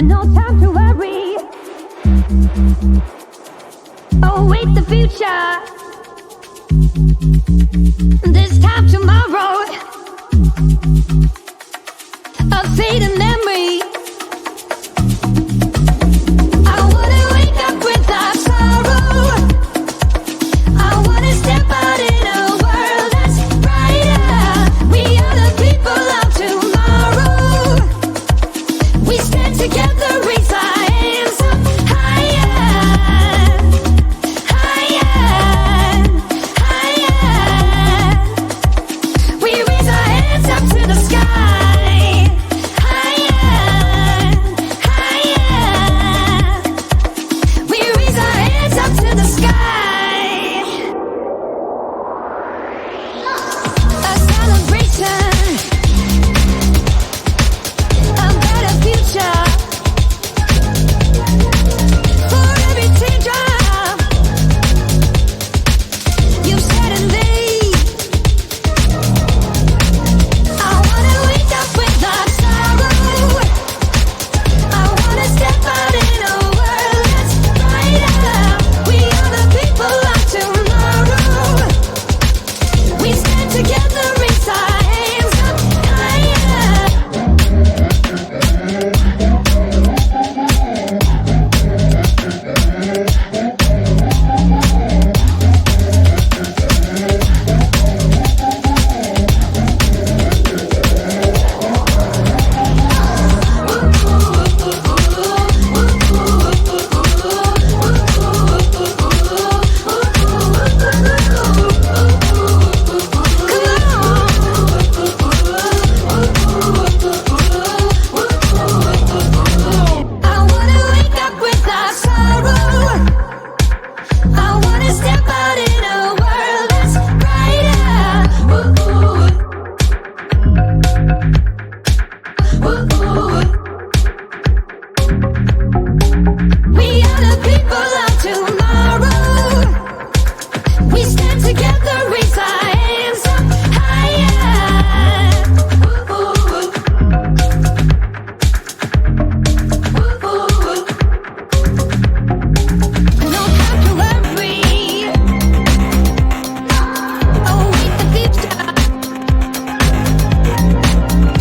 No time to worry. Await the future. This time tomorrow. A fading memory. I wanna wake up without sorrow. I wanna step out in a world that's brighter. We are the people of tomorrow. We stand together, raise our hands up higher, higher, higher. We raise our hands up to the sky, higher, higher. We raise our hands up to the sky. A celebration, a better future. For every teardrop you shed and laid. I wanna wake up without sorrow. I wanna step out in a world that's brighter. We are the people of tomorrow. We stand together, raise our hands up higher. I wanna wake up without sorrow. I wanna step out in a world that's brighter. We are the people of tomorrow. We stand together, raise our hands up higher. No time to worry. Await the future.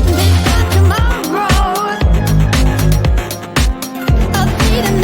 This time tomorrow. A fading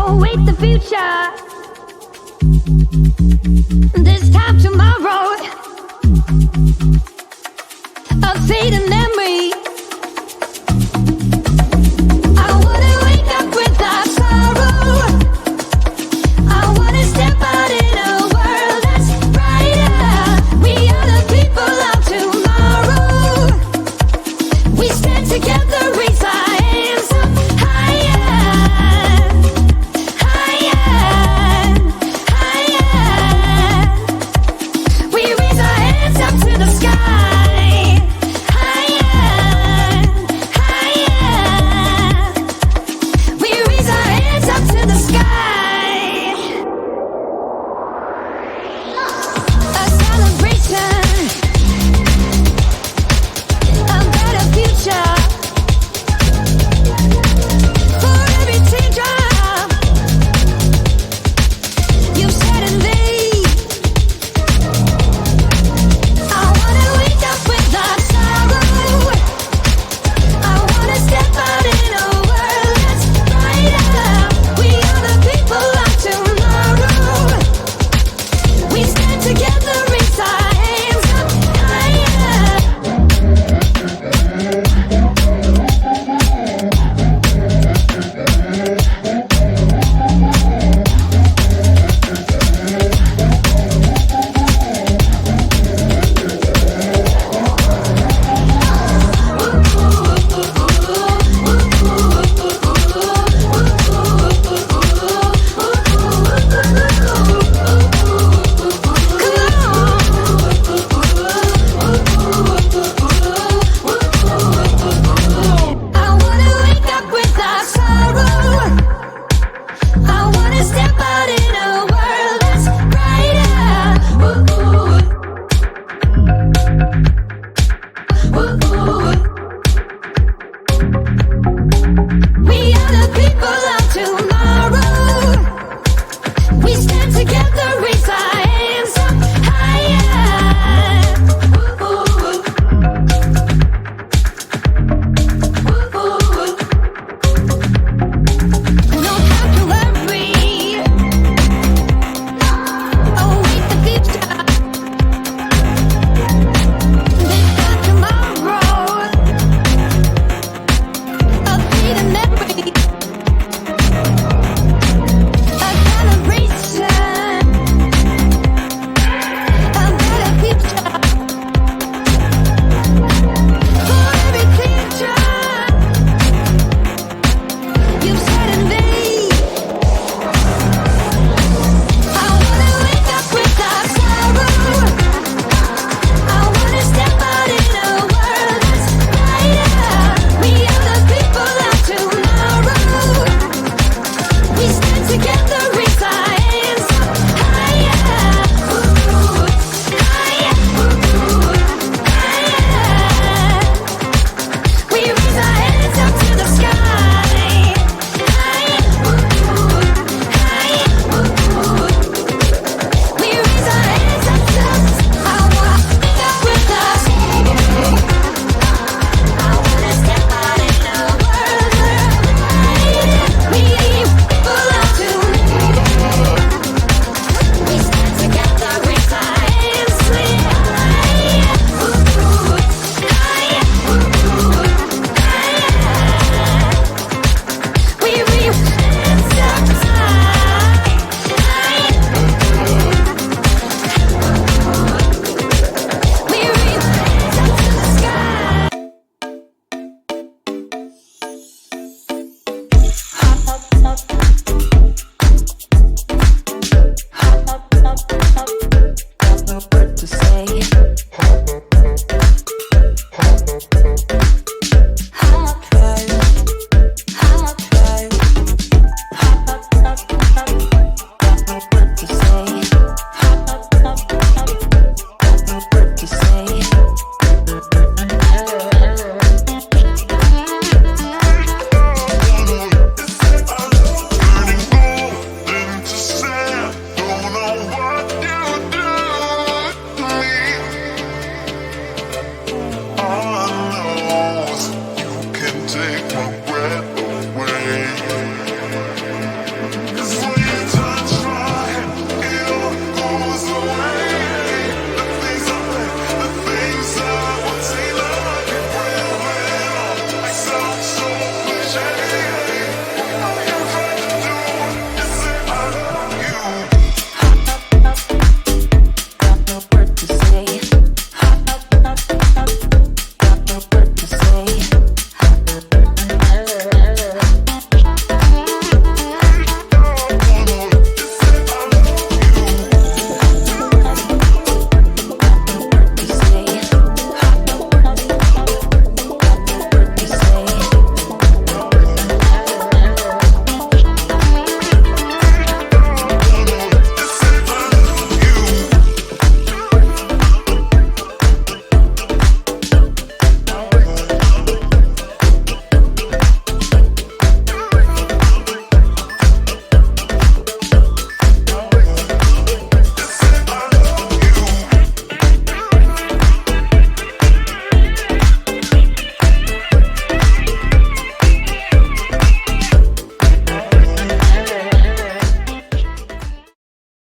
await the future. This time tomorrow, a fading memory. I wanna wake up without sorrow. I wanna step out in a world that's brighter. We are the people of tomorrow. We stand together, raise our hands up higher, higher, higher. We raise our hands up to the sky, higher.